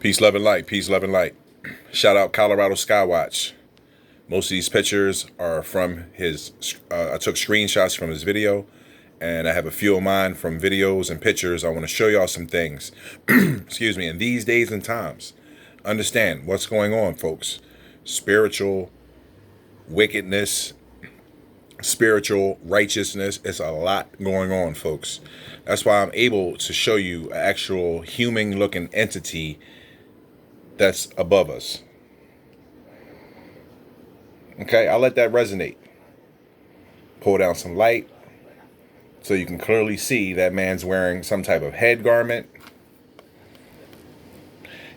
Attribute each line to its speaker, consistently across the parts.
Speaker 1: Peace, love, and light. Peace, love, and light. Shout out Colorado Skywatch. Most of these pictures are from his. I took screenshots from his video, and I have a few of mine from videos and pictures. I want to show y'all some things. Excuse me. In these days and times, understand what's going on, folks. Spiritual wickedness, spiritual righteousness. It's a lot going on, folks. That's why I'm able to show you an actual human-looking entity that's above us. Okay, I'll let that resonate. Pull down some light so you can clearly see that man's wearing some type of head garment.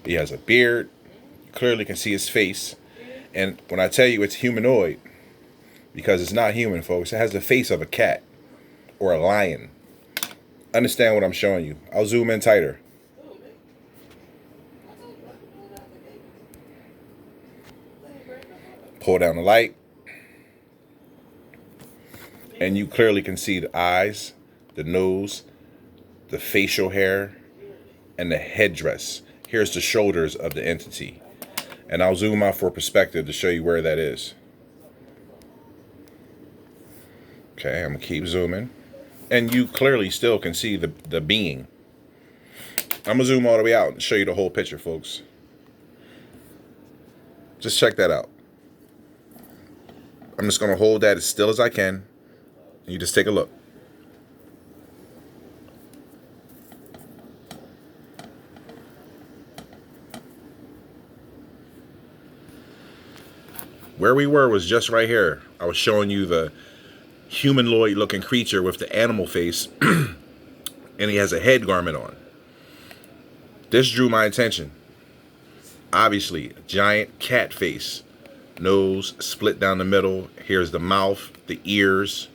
Speaker 1: He has a beard. You clearly can see his face. And when I tell you it's humanoid, because it's not human, folks, it has the face of a cat or a lion. Understand what I'm showing you. I'll zoom in tighter. Pull down the light, and you clearly can see the eyes, the nose, the facial hair, and the headdress. Here's the shoulders of the entity. And I'll zoom out for perspective to show you where that is. Okay, I'm going to keep zooming. And you clearly still can see the being. I'm going to zoom all the way out and show you the whole picture, folks. Just check that out. I'm just going to hold that as still as I can. And you just take a look. Where we were was just right here. I was showing you the humanoid looking creature with the animal face. And he has a head garment on. This drew my attention. Obviously, a giant cat face. Nose split down the middle. Here's the mouth, the ears,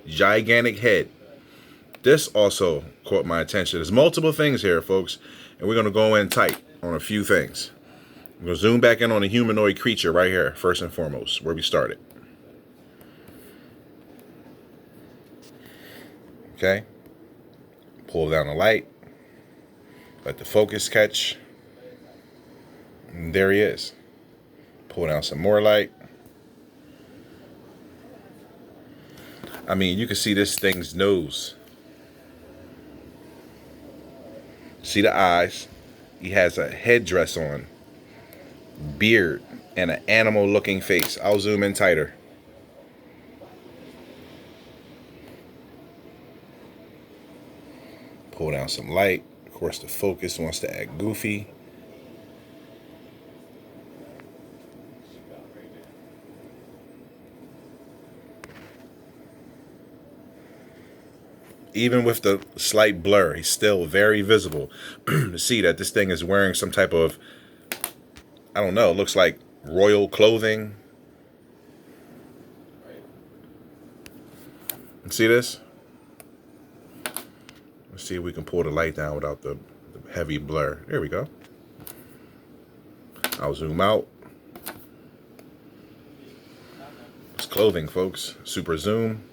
Speaker 1: gigantic head. This also caught my attention. There's multiple things here, folks, and we're going to go in tight on a few things. I'm going to zoom back in on the humanoid creature right here, first and foremost, where we started. Okay. Pull down the light. Let the focus catch. And there he is. Pull down some more light. I mean, you can see this thing's nose. See the eyes. He has a headdress on. Beard. And an animal-looking face. I'll zoom in tighter. Pull down some light. Of course, the focus wants to act goofy. Even with the slight blur, he's still very visible. To see that this thing is wearing some type of, I don't know, it looks like royal clothing. See this? Let's see if we can pull the light down without the heavy blur. There we go. I'll zoom out. It's clothing, folks. Super zoom.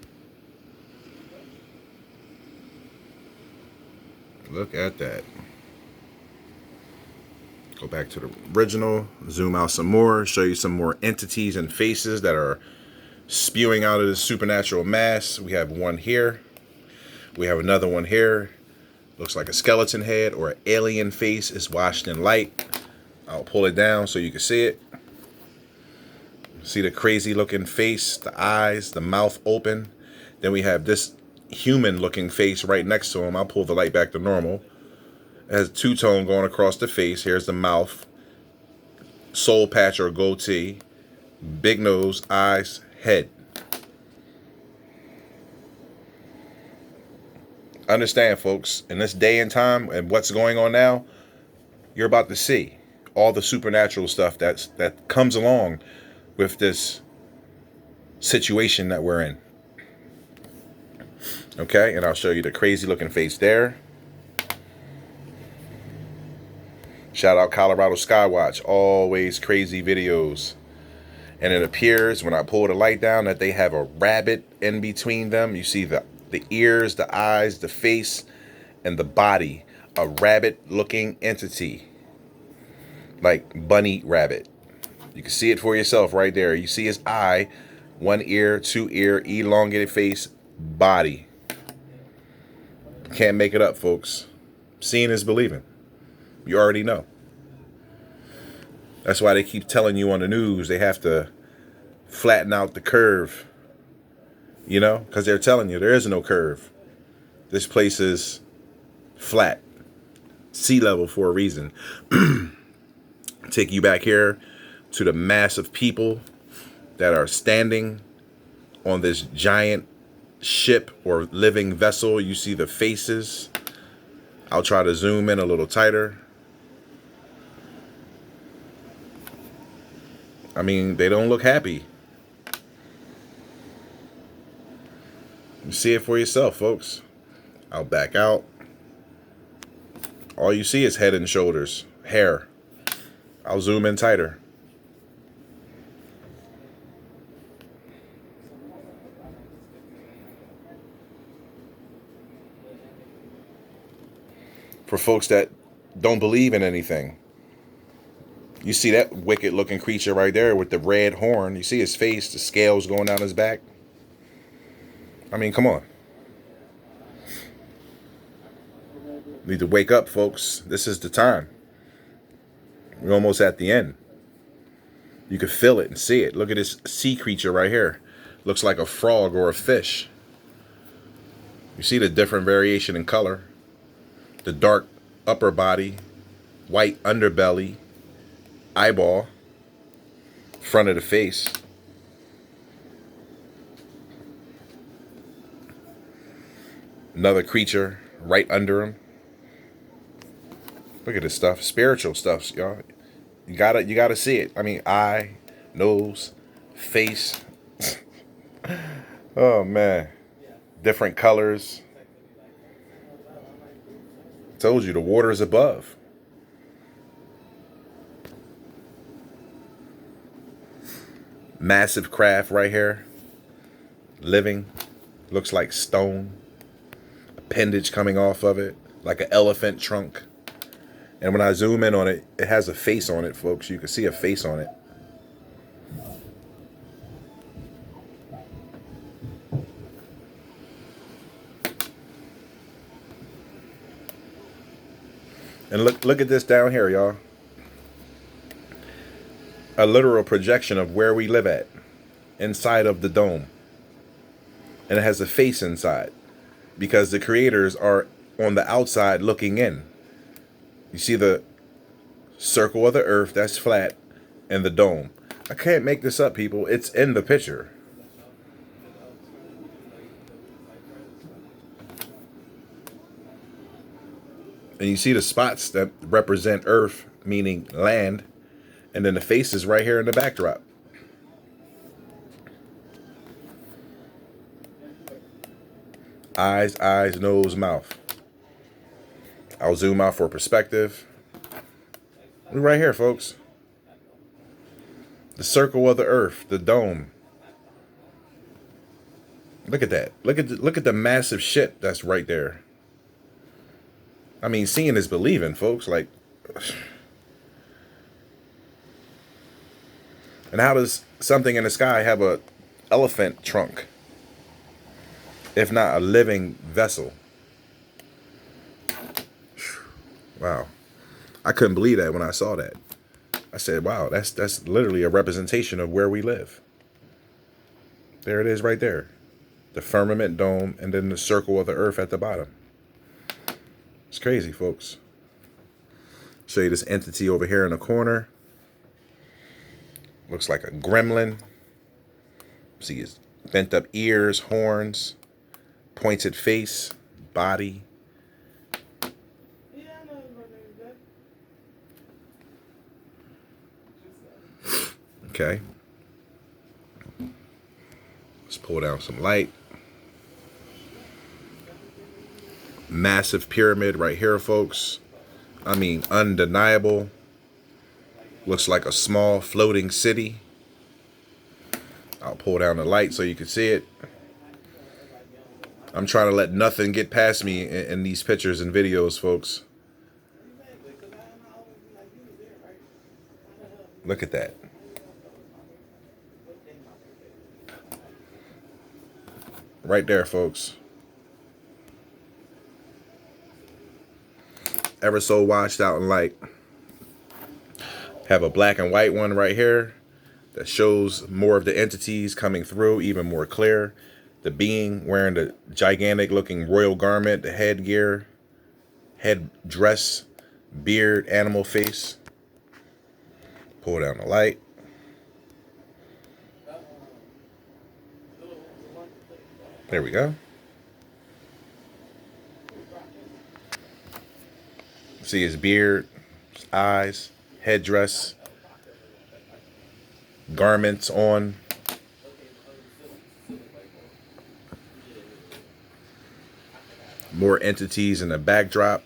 Speaker 1: Look at that. Go back to the original. Zoom out some more. Show you some more entities and faces that are spewing out of this supernatural mass. We have one here. We have another one here. Looks like a skeleton head or an alien face is washed in light. I'll pull it down so you can see it. See the crazy looking face, the eyes, the mouth open. Then we have this human looking face right next to him. I'll pull the light back to normal. It has two-tone going across the face. Here's the mouth, soul patch or goatee, big nose, eyes, head. Understand, folks, in this day and time and what's going on now, you're about to see all the supernatural stuff that comes along with this situation that we're in. Okay, and I'll show you the crazy looking face there. Shout out Colorado Skywatch, always crazy videos. And it appears when I pull the light down that they have a rabbit in between them. You see the ears, the eyes, the face, and the body. A rabbit looking entity. like bunny rabbit. You can see it for yourself right there. You see his eye, one ear, two ear, elongated face, body. Can't make it up, folks. Seeing is believing. You already know. That's why they keep telling you on the news they have to flatten out the curve. You know, because they're telling you there is no curve. This place is flat, sea level for a reason. Take you back here to the mass of people that are standing on this giant ship or living vessel. You see the faces. I'll try to zoom in a little tighter. I mean, they don't look happy. You see it for yourself, folks. I'll back out. All you see is head and shoulders, hair. I'll zoom in tighter. For folks that don't believe in anything, you see that wicked looking creature right there with the red horn. You see his face, the scales going down his back. I mean, come on. Need to wake up, folks. This is the time. We're almost at the end. You can feel it and see it. Look at this sea creature right here. Looks like a frog or a fish. You see the different variation in color. The dark upper body, white underbelly, eyeball, front of the face. Another creature right under him. Look at this stuff, spiritual stuff, y'all. You gotta see it. I mean, eye, nose, face. Oh man, different colors. Told you the water is above. Massive craft right here. Living. Looks like stone. Appendage coming off of it. Like an elephant trunk. And when I zoom in on it, it has a face on it, folks. You can see a face on it. And look at this down here, y'all. A literal projection of where we live at. Inside of the dome. And it has a face inside. Because the creators are on the outside looking in. You see the circle of the earth that's flat and the dome. I can't make this up, people. It's in the picture. And you see the spots that represent earth, meaning land. And then the face is right here in the backdrop. Eyes, nose, mouth. I'll zoom out for perspective. We're right here, folks. The circle of the earth, the dome. Look at that. Look at the massive ship that's right there. I mean, seeing is believing, folks. Like, and how does something in the sky have a elephant trunk, if not a living vessel? Wow. I couldn't believe that when I saw that. I said, wow, that's literally a representation of where we live. There it is right there. The firmament dome and then the circle of the earth at the bottom. It's crazy, folks. Show you this entity over here in the corner. Looks like a gremlin. See his bent up ears, horns, pointed face, body. Okay. Let's pull down some light. Massive pyramid right here, folks. I mean, undeniable. Looks like a small floating city. I'll pull down the light so you can see it. I'm trying to let nothing get past me in these pictures and videos, folks. Look at that. Right there, folks. Ever so washed out in light. Have a black and white one right here that shows more of the entities coming through, even more clear. The being wearing the gigantic looking royal garment, the headgear, head dress, beard, animal face. Pull down the light. There we go. See his beard, his eyes, headdress, garments on. More entities in the backdrop.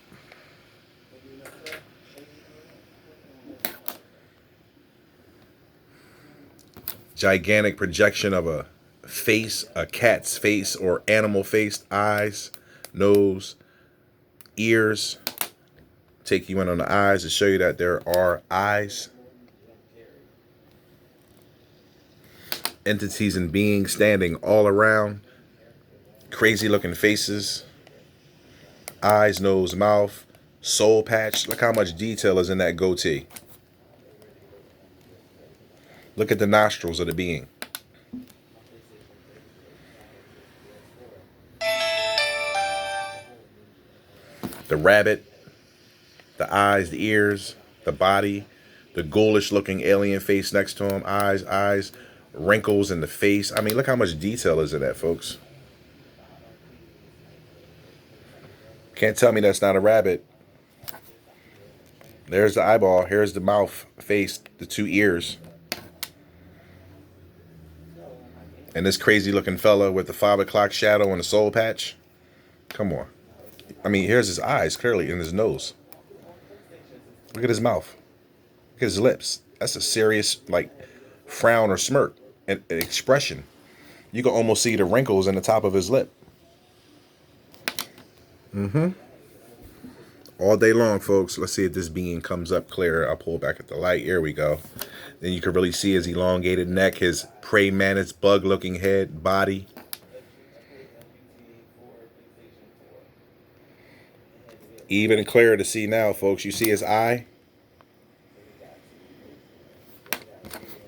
Speaker 1: Gigantic projection of a face, a cat's face or animal face, eyes, nose, ears. Take you in on the eyes to show you that there are eyes. Entities and beings standing all around. Crazy looking faces. Eyes, nose, mouth, soul patch. Look how much detail is in that goatee. Look at the nostrils of the being. The rabbit, the eyes, the ears, the body, the ghoulish looking alien face next to him, eyes, wrinkles in the face. I mean, look how much detail is in that, folks. Can't tell me that's not a rabbit. There's the eyeball. Here's the mouth, face, the two ears. And this crazy looking fella with the 5 o'clock shadow and the soul patch. Come on. I mean, here's his eyes clearly in his nose. Look at his mouth. Look at his lips. That's a serious, like, frown or smirk, an expression. You can almost see the wrinkles in the top of his lip. All day long, folks. Let's see if this being comes up clear. I'll pull back at the light. Here we go. Then you can really see his elongated neck, his prey mantis bug-looking head, body. Even clearer to see now, folks. You see his eye?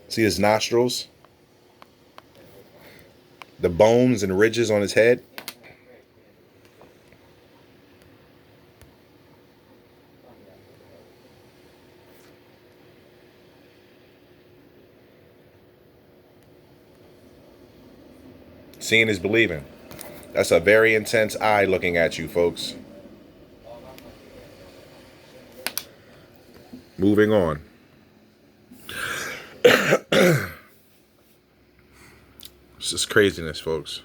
Speaker 1: See his nostrils? The bones and ridges on his head? Seeing is believing. That's a very intense eye looking at you, folks. Moving on. It's just craziness, folks.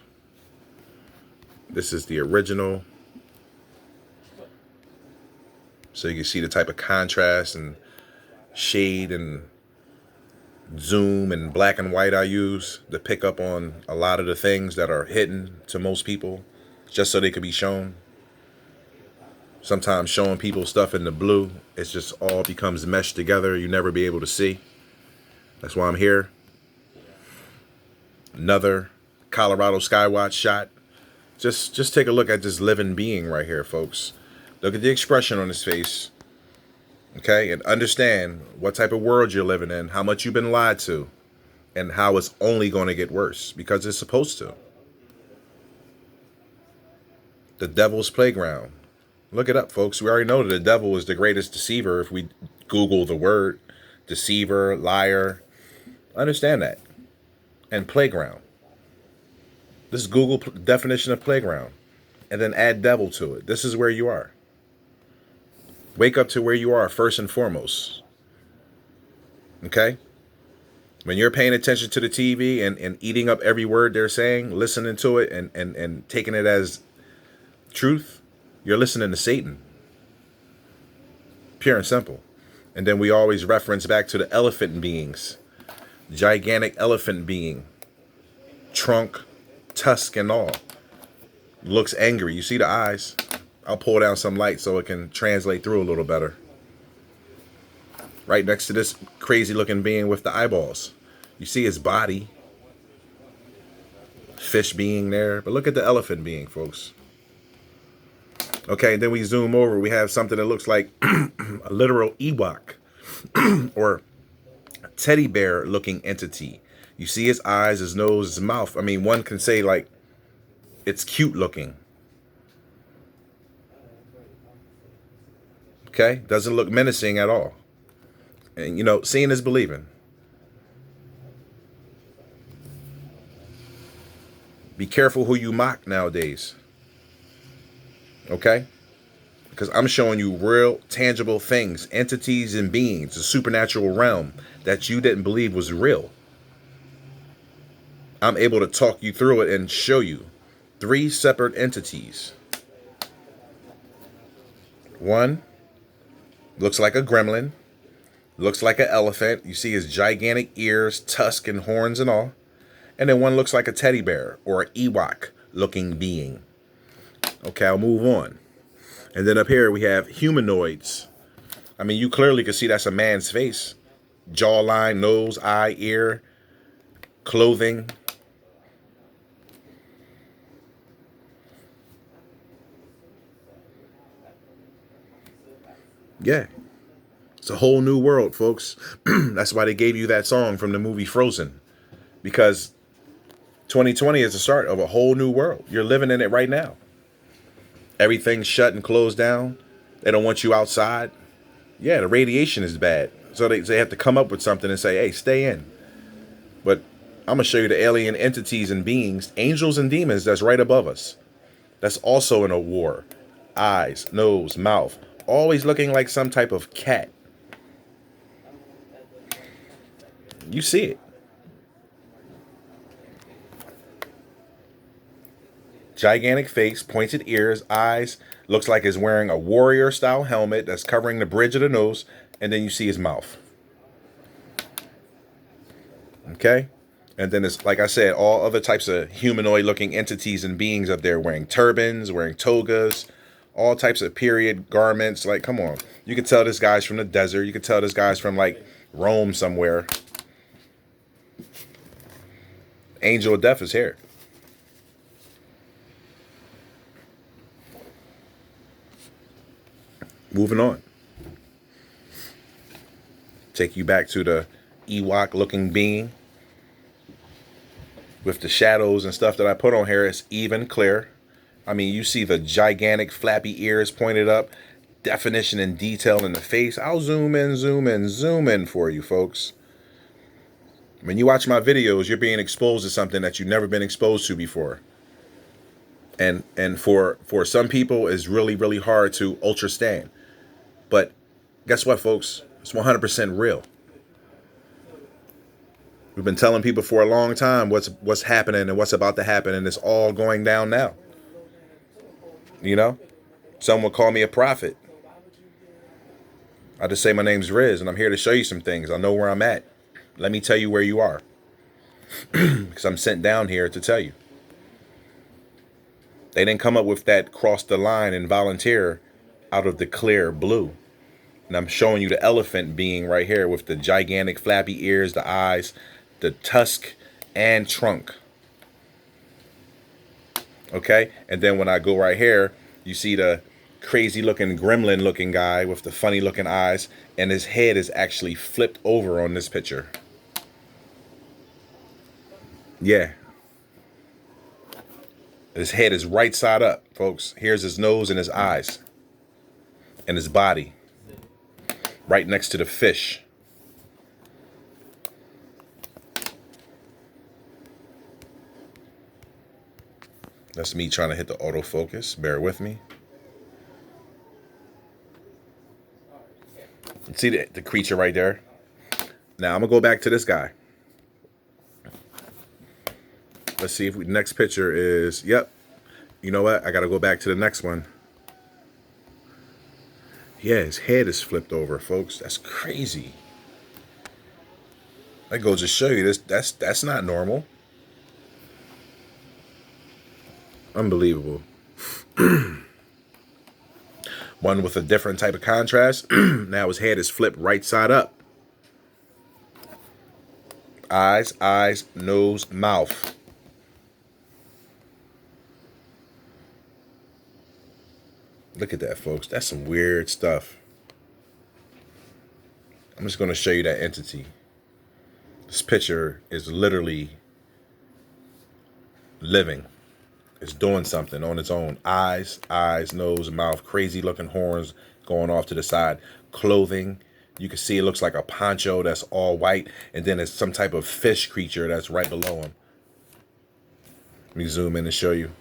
Speaker 1: This is the original. So you can see the type of contrast and shade and zoom and black and white I use to pick up on a lot of the things that are hidden to most people, just so they could be shown. Sometimes showing people stuff in the blue, it's just all becomes meshed together. You never be able to see. That's why I'm here. Another Colorado Skywatch shot. Just take a look at this living being right here, folks. Look at the expression on his face. Okay, and understand what type of world you're living in, how much you've been lied to, and how it's only going to get worse, because it's supposed to. The devil's playground. Look it up, folks. We already know that the devil is the greatest deceiver if we Google the word deceiver, liar. Understand that. And playground. This is Google definition of playground. And then add devil to it. This is where you are. Wake up to where you are first and foremost. Okay? When you're paying attention to the TV and eating up every word they're saying, listening to it and taking it as truth, you're listening to Satan. Pure and simple. And then we always reference back to the elephant beings. Gigantic elephant being. Trunk, tusk and all. Looks angry. You see the eyes. I'll pull down some light so it can translate through a little better. right next to this crazy looking being with the eyeballs. You see his body. Fish being there. But look at the elephant being, folks. Okay, and then we zoom over. We have something that looks like a literal Ewok or teddy bear looking entity. You see his eyes, his nose, his mouth. I mean, one can say like it's cute looking. Okay, doesn't look menacing at all. And you know, seeing is believing. Be careful who you mock nowadays. Okay? Because I'm showing you real, tangible things, entities and beings, a supernatural realm that you didn't believe was real. I'm able to talk you through it and show you 3 separate entities. One looks like a gremlin, looks like an elephant. You see his gigantic ears, tusk, and horns and all. And then one looks like a teddy bear or an Ewok looking being. Okay, I'll move on. And then up here we have humanoids. I mean, you clearly can see that's a man's face. Jawline, nose, eye, ear, clothing. Yeah. It's a whole new world, folks. That's why they gave you that song from the movie Frozen. Because 2020 is the start of a whole new world. You're living in it right now. Everything's shut and closed down. They don't want you outside. Yeah, the radiation is bad. So they have to come up with something and say, hey, stay in. But I'm going to show you the alien entities and beings, angels and demons that's right above us. That's also in a war. Eyes, nose, mouth. Always looking like some type of cat. You see it. Gigantic face, pointed ears, eyes. Looks like he's wearing a warrior style helmet that's covering the bridge of the nose. And then you see his mouth. Okay? And then it's, like I said, all other types of humanoid looking entities and beings up there wearing turbans, wearing togas, all types of period garments. Like, come on. You can tell this guy's from the desert. You can tell this guy's from like Rome somewhere. Angel of Death is here. Moving on. Take you back to the Ewok looking being. With the shadows and stuff that I put on here, it's even clear. I mean, you see the gigantic flappy ears pointed up. Definition and detail in the face. I'll zoom in, zoom in, zoom in for you, folks. When you watch my videos, you're being exposed to something that you've never been exposed to before. And for some people, it's really, really hard to understand. But guess what, folks? It's 100% real. We've been telling people for a long time what's happening and what's about to happen, and it's all going down now. You know? Some would call me a prophet. I just say my name's Riz, and I'm here to show you some things. I know where I'm at. Let me tell you where you are. Because I'm sent down here to tell you. They didn't come up with that cross the line and volunteer out of the clear blue. And I'm showing you the elephant being right here with the gigantic flappy ears, the eyes, the tusk, and trunk. Okay? And then when I go right here, you see the crazy looking gremlin looking guy with the funny looking eyes, and his head is actually flipped over on this picture. Yeah. His head is right side up, folks. Here's his nose and his eyes. And his body. Right next to the fish. That's me trying to hit the autofocus. Bear with me. See the creature right there? Now I'm going to go back to this guy. Let's see if next picture is, yep. You know what? I got to go back to the next one. Yeah, his head is flipped over, folks. That's crazy. That goes to show you this. That's not normal. Unbelievable. One with a different type of contrast. Now his head is flipped right side up. Eyes, nose, mouth. Look at that, folks. That's some weird stuff. I'm just going to show you that entity. This picture is literally living. It's doing something on its own. Eyes, nose, mouth, crazy looking horns going off to the side. Clothing. You can see it looks like a poncho that's all white. And then it's some type of fish creature that's right below him. Let me zoom in and show you.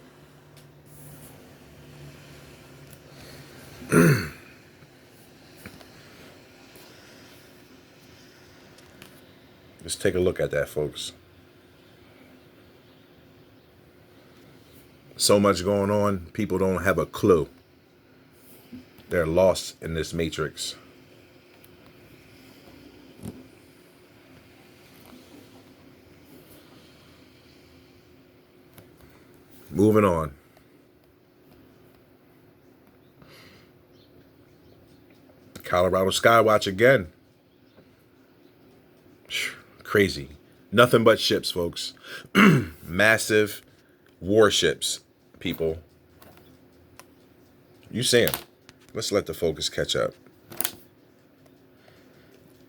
Speaker 1: Just take a look at that, folks. So much going on, people don't have a clue. They're lost in this matrix. Moving on. Colorado Skywatch again. Crazy. Nothing but ships, folks. Massive warships, people. You see them. Let's let the focus catch up.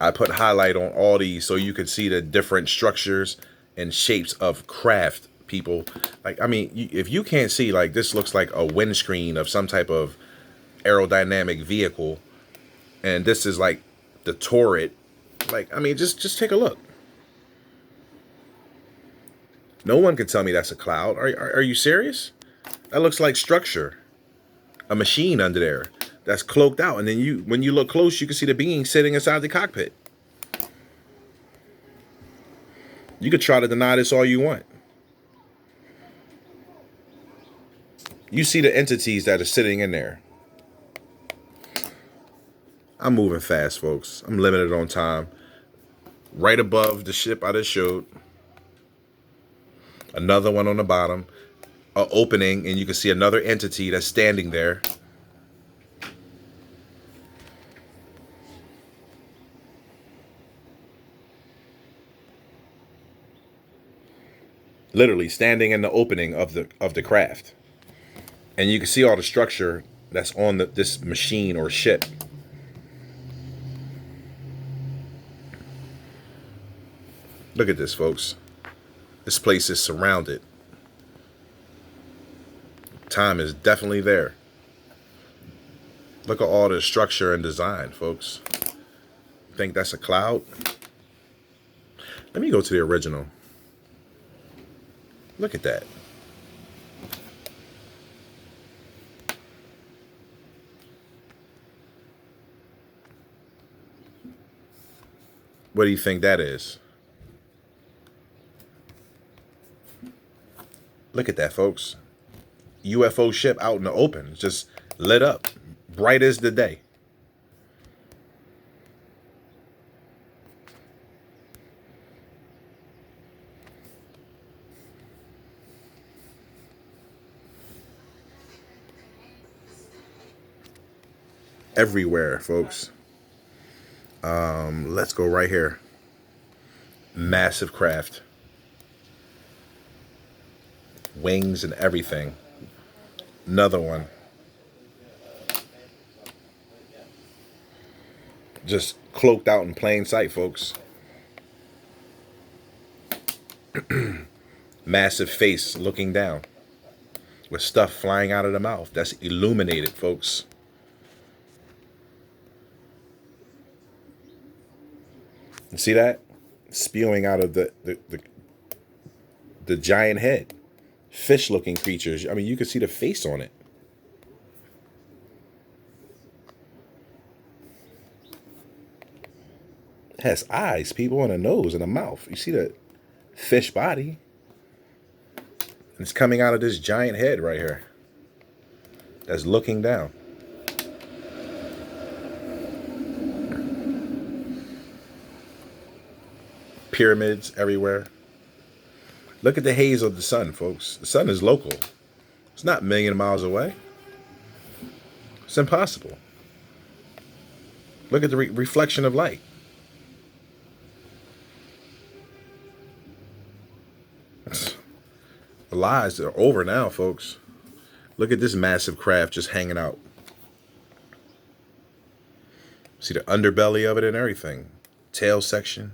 Speaker 1: I put highlight on all these so you can see the different structures and shapes of craft, people. Like, I mean, if you can't see, like, this looks like a windscreen of some type of aerodynamic vehicle, and this is like the turret. Like, I mean, just take a look. No one can tell me that's a cloud. Are you serious? That looks like structure. A machine under there that's cloaked out. And then when you look close, you can see the being sitting inside the cockpit. You could try to deny this all you want. You see the entities that are sitting in there. I'm moving fast, folks. I'm limited on time. Right above the ship I just showed. Another one on the bottom. An opening, and you can see another entity that's standing there. Literally standing in the opening of the craft. And you can see all the structure that's on this machine or ship. Look at this, folks. This place is surrounded. Time is definitely there. Look at all the structure and design, folks. Think that's a cloud? Let me go to the original. Look at that. What do you think that is? Look at that, folks. UFO ship out in the open, just lit up, bright as the day. Everywhere, folks. Let's go right here. Massive craft. Wings and everything. Another one. Just cloaked out in plain sight, folks. Massive face looking down with stuff flying out of the mouth. That's illuminated, folks. You see that? Spewing out of the giant head. Fish-looking creatures. I mean, you can see the face on it. It has eyes, people, and a nose and a mouth. You see the fish body. And it's coming out of this giant head right here. That's looking down. Pyramids everywhere. Look at the haze of the sun, folks. The sun is local. It's not a million miles away. It's impossible. Look at the reflection of light. The lies are over now, folks. Look at this massive craft just hanging out. See the underbelly of it and everything. Tail section.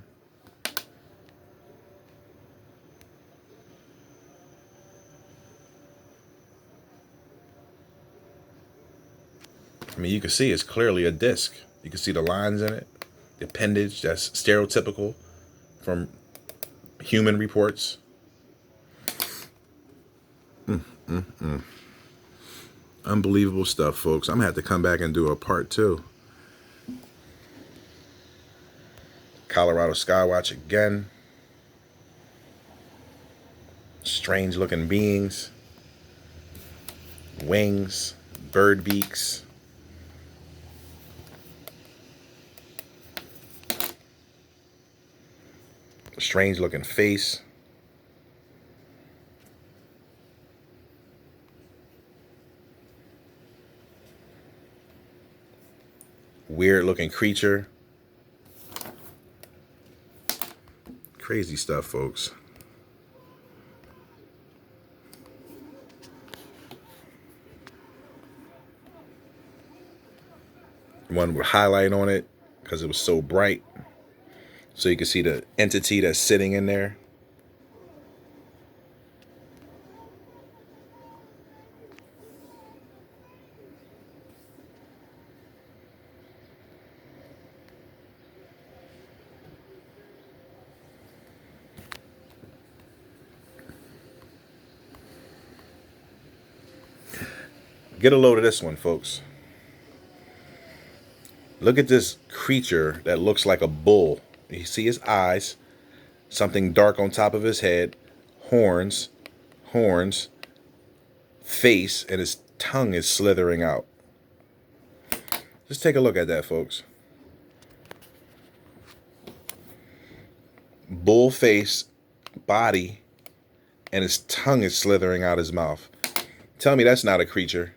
Speaker 1: I mean, you can see it's clearly a disc. You can see the lines in it. The appendage that's stereotypical from human reports. Unbelievable stuff, folks. I'm gonna have to come back and do a part 2. Colorado Skywatch again. Strange looking beings. Wings. Bird beaks. Strange looking face. Weird looking creature. Crazy stuff, folks. One with highlight on it because it was so bright. So you can see the entity that's sitting in there. Get a load of this one, folks. Look at this creature that looks like a bull. You see his eyes, something dark on top of his head, horns, face, and his tongue is slithering out. Just take a look at that, folks. Bull face, body, and his tongue is slithering out his mouth. Tell me that's not a creature.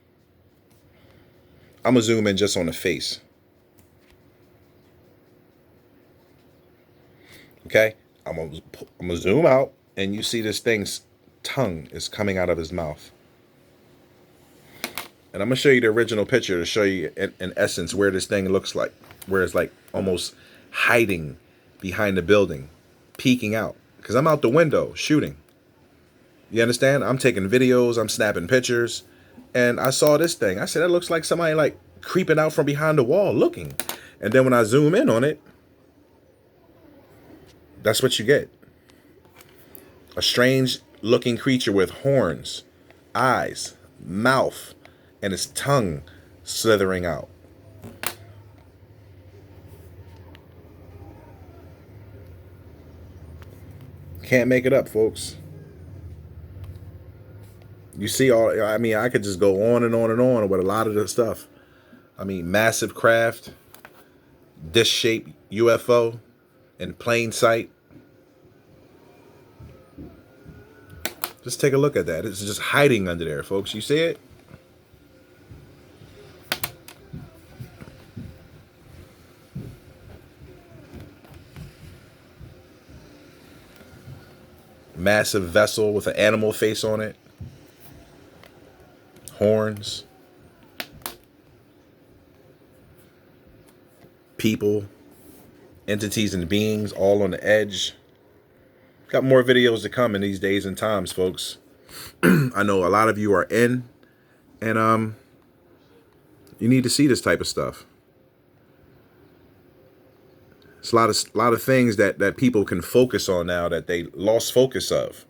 Speaker 1: I'm going to zoom in just on the face. Okay? I'm going to zoom out, and you see this thing's tongue is coming out of his mouth. And I'm going to show you the original picture to show you, in essence, where this thing looks like. Where it's like almost hiding behind the building, peeking out. Because I'm out the window shooting. You understand? I'm taking videos, I'm snapping pictures. And I saw this thing. I said, that looks like somebody like creeping out from behind the wall looking. And then when I zoom in on it, that's what you get. A strange looking creature with horns, eyes, mouth, and his tongue slithering out. Can't make it up, folks. You see all, I mean, I could just go on and on and on with a lot of this stuff. I mean, massive craft, disc-shaped UFO in plain sight. Just take a look at that. It's just hiding under there, folks. You see it? Massive vessel with an animal face on it. Horns. People. Entities and beings all on the edge. Got more videos to come in these days and times, folks. I know a lot of you are in. And you need to see this type of stuff. It's a lot of things that people can focus on now that they lost focus of.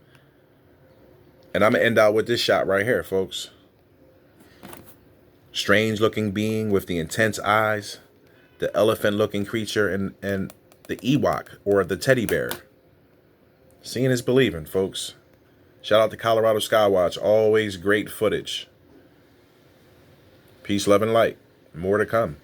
Speaker 1: And I'm going to end out with this shot right here, folks. Strange looking being with the intense eyes. The elephant looking creature and the Ewok or the teddy bear. Seeing is believing, folks. Shout out to Colorado Skywatch. Always great footage. Peace, love, and light. More to come.